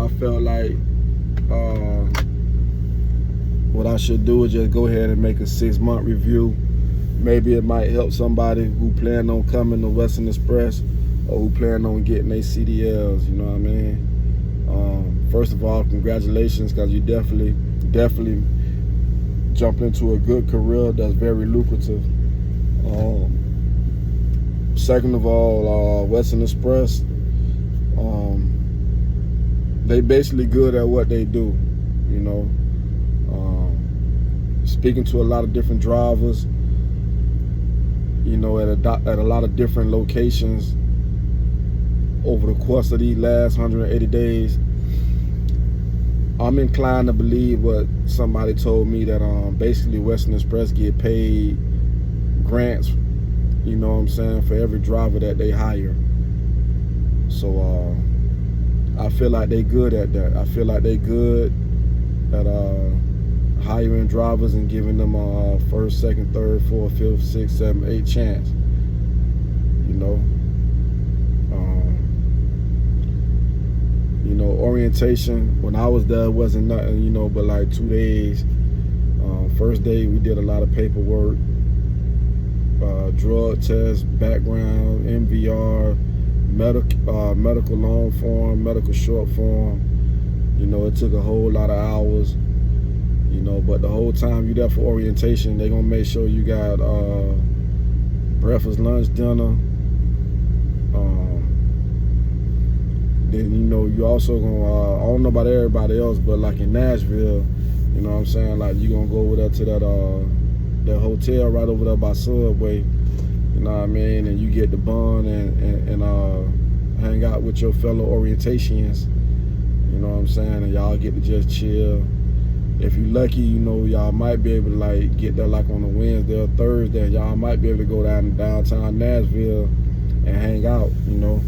I felt like what I should do is just go ahead and make a 6-month review. Maybe it might help somebody who plan on coming to Western Express or who plan on getting their CDLs, you know what I mean? First of all, congratulations, because you definitely jumped into a good career that's very lucrative. Second of all, Western Express, they basically good at what they do, you know. Speaking to a lot of different drivers, you know, at a lot of different locations over the course of these last 180 days, I'm inclined to believe what somebody told me, that basically Western Express get paid grants, you know what I'm saying, for every driver that they hire. So I feel like they good at that. I feel like they good at hiring drivers and giving them a first, second, third, fourth, fifth, sixth, seventh, eighth chance, you know. You know, orientation, when I was there, wasn't nothing, you know, but like 2 days. First day, we did a lot of paperwork, drug test, background, MVR, medical long form, medical short form. You know, it took a whole lot of hours, you know, but the whole time you there for orientation, they gonna make sure you got breakfast, lunch, dinner. Then, you know, you also gonna, I don't know about everybody else, but like in Nashville, you know what I'm saying, like you gonna go over there to that hotel right over there by Subway, you know what I mean, and you get the bun and hang out with your fellow orientatians, you know what I'm saying, and y'all get to just chill. If you lucky, you know, y'all might be able to like get there like on a Wednesday or Thursday. Y'all might be able to go down to downtown Nashville and hang out, you know.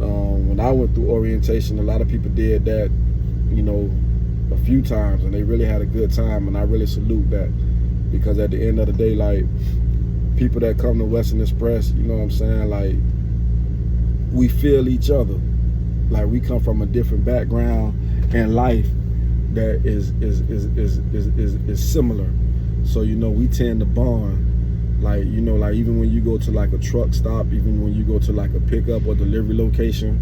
When I went through orientation, a lot of people did that, you know, a few times, and they really had a good time, and I really salute that, because at the end of the day, like, people that come to Western Express, you know what I'm saying, like, we feel each other. Like, we come from a different background in life that is similar. So, you know, we tend to bond. Like, you know, like even when you go to like a truck stop, even when you go to like a pickup or delivery location,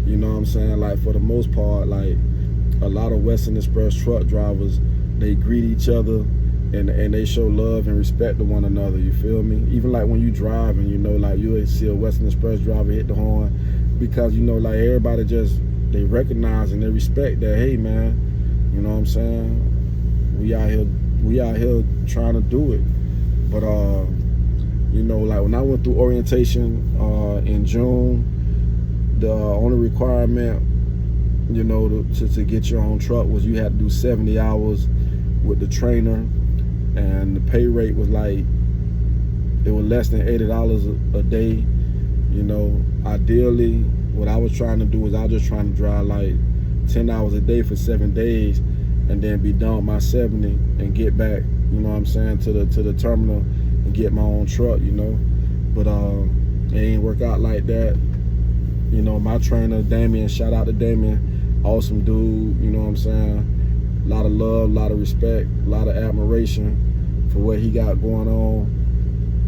you know what I'm saying? Like, for the most part, like a lot of Western Express truck drivers, they greet each other and they show love and respect to one another, you feel me? Even like when you drive and, you know, like you'll see a Western Express driver hit the horn, because, you know, like everybody just, they recognize and they respect that, hey man, you know what I'm saying? We out here trying to do it. But you know, like when I went through orientation in June, the only requirement, you know, to get your own truck was you had to do 70 hours with the trainer, and the pay rate was like, it was less than $80 a day. You know, ideally, what I was trying to do was I was just trying to drive like 10 hours a day for 7 days, and then be done with my 70 and get back, you know what I'm saying, to the terminal and get my own truck, you know. But it ain't work out like that. You know, my trainer, Damien, shout out to Damien, awesome dude, you know what I'm saying. A lot of love, a lot of respect, a lot of admiration for what he got going on,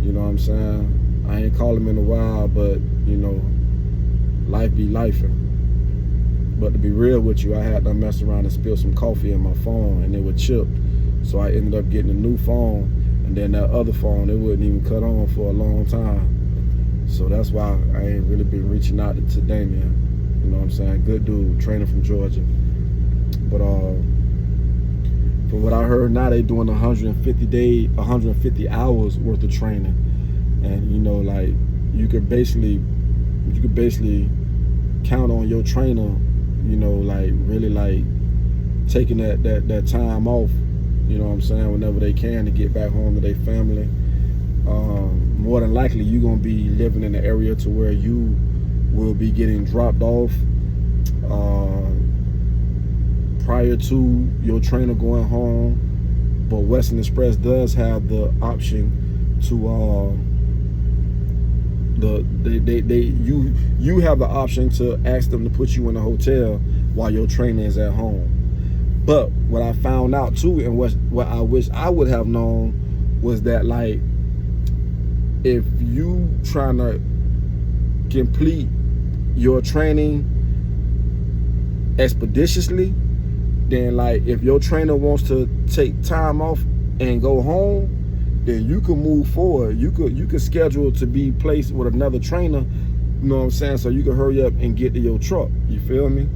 you know what I'm saying. I ain't called him in a while, but, you know, life be lifing. But to be real with you, I had to mess around and spill some coffee in my phone, and it would chip. So I ended up getting a new phone, and then that other phone, it wouldn't even cut on for a long time. So that's why I ain't really been reaching out to Damien. You know what I'm saying? Good dude, trainer from Georgia. But from what I heard, now they doing 150 hours worth of training. And, you know, like, you could basically count on your trainer, you know, like really like taking that time off, you know what I'm saying, whenever they can, to get back home to their family. More than likely, you're gonna be living in an area to where you will be getting dropped off prior to your trainer going home. But Western Express does have the option to you have the option to ask them to put you in a hotel while your trainer is at home. But what I found out too, and what I wish I would have known, was that like, if you trying to complete your training expeditiously, then like if your trainer wants to take time off and go home, then you can move forward. You could schedule to be placed with another trainer, you know what I'm saying, so you can hurry up and get to your truck. You feel me?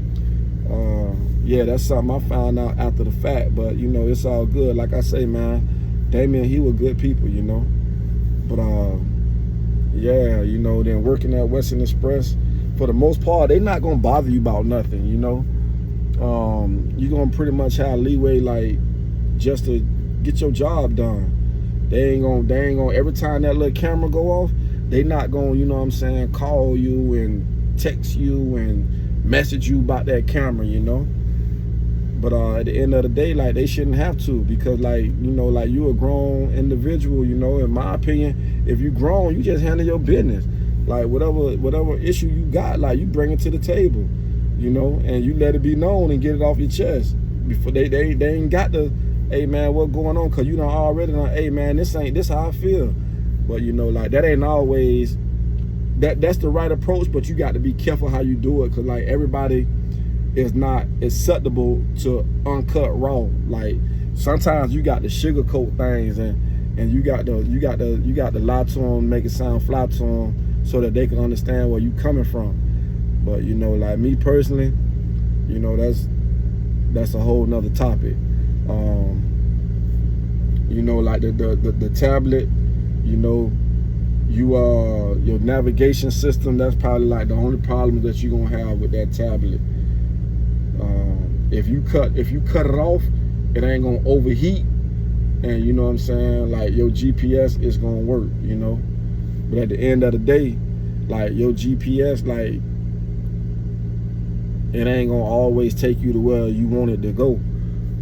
Yeah, that's something I found out after the fact, but you know, it's all good. Like I say, man, Damien, he was good people, you know. But yeah, you know, then working at Western Express, for the most part, they not gonna bother you about nothing, you know. You're gonna pretty much have leeway, like, just to get your job done. They ain't gonna every time that little camera go off, they not gonna, you know what I'm saying, call you and text you and message you about that camera, you know. But at the end of the day, like, they shouldn't have to, because like, you know, like, you a grown individual, you know. In my opinion, if you grown, you just handle your business. Like, whatever issue you got, like, you bring it to the table, you know, and you let it be known and get it off your chest. Before they ain't got to, hey man, what's going on? Cause you done already done, hey man, this how I feel. But you know, like, that ain't always that's the right approach, but you got to be careful how you do it, cause like, everybody is not acceptable to uncut raw. Like, sometimes you got to sugarcoat things, and you got to lie to them, make it sound fly to them, so that they can understand where you coming from. But you know, like me personally, you know, that's a whole nother topic. You know, like the tablet, you know, your navigation system, that's probably like the only problem that you're gonna have with that tablet. If you cut it off, it ain't gonna overheat, and you know what I'm saying, like, your GPS is gonna work, you know. But at the end of the day, like, your GPS, like, it ain't gonna always take you to where you want it to go.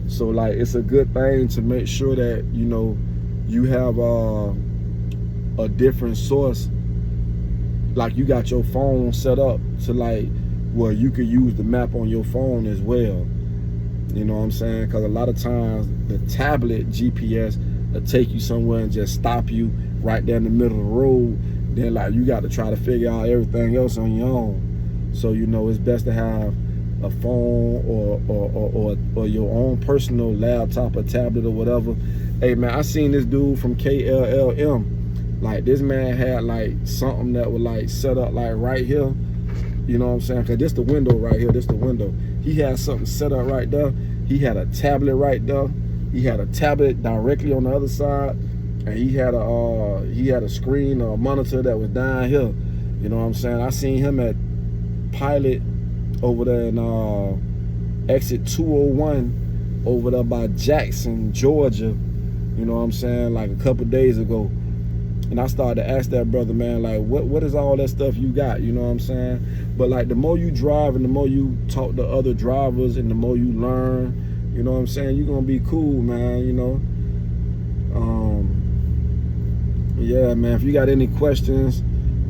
So like, it's a good thing to make sure that, you know, you have a different source. Like, you got your phone set up to, like, where you could use the map on your phone as well. You know what I'm saying? Because a lot of times the tablet GPS will take you somewhere and just stop you right there in the middle of the road. Then like, you got to try to figure out everything else on your own. So you know, it's best to have a phone or your own personal laptop or tablet or whatever. Hey man, I seen this dude from KLLM. Like, this man had like something that was like set up like right here. You know what I'm saying? Cause this the window right here. This the window. He had something set up right there. He had a tablet right there. He had a tablet directly on the other side, and he had a screen or a monitor that was down here. You know what I'm saying? I seen him at Pilot over there in exit 201 over there by Jackson, Georgia. You know what I'm saying? Like, a couple days ago. And I started to ask that brother, man, like, what is all that stuff you got? You know what I'm saying? But like, the more you drive and the more you talk to other drivers and the more you learn, you know what I'm saying, you're gonna be cool, man, you know. Yeah, man, if you got any questions,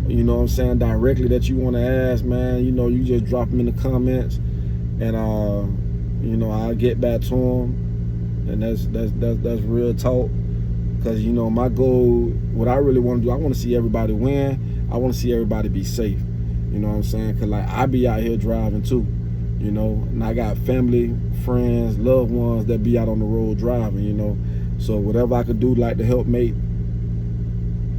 you know what I'm saying, directly that you want to ask, man, you know, you just drop them in the comments, and you know, I'll get back to them. And that's real talk. Because, you know, my goal, what I really want to do, I want to see everybody win. I want to see everybody be safe. You know what I'm saying? Because, like, I be out here driving too, you know. And I got family, friends, loved ones that be out on the road driving, you know. So whatever I could do, like, to help make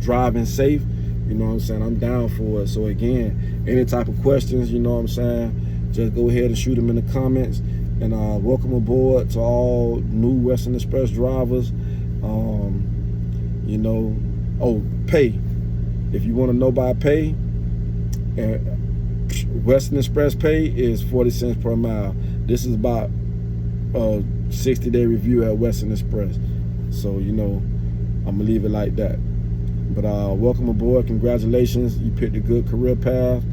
driving safe, you know what I'm saying, I'm down for it. So, again, any type of questions, you know what I'm saying, just go ahead and shoot them in the comments. And welcome aboard to all new Western Express drivers. You know, pay. If you want to know by pay, Western Express pay is 40 cents per mile. This is about a 60-day review at Western Express. So, you know, I'm gonna leave it like that. But welcome aboard. Congratulations. You picked a good career path.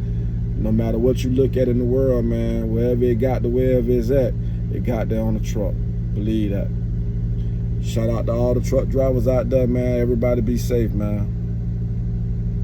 No matter what you look at in the world, man, wherever it got to wherever it's at, it got there on the truck. Believe that. Shout out to all the truck drivers out there, man. Everybody be safe, man.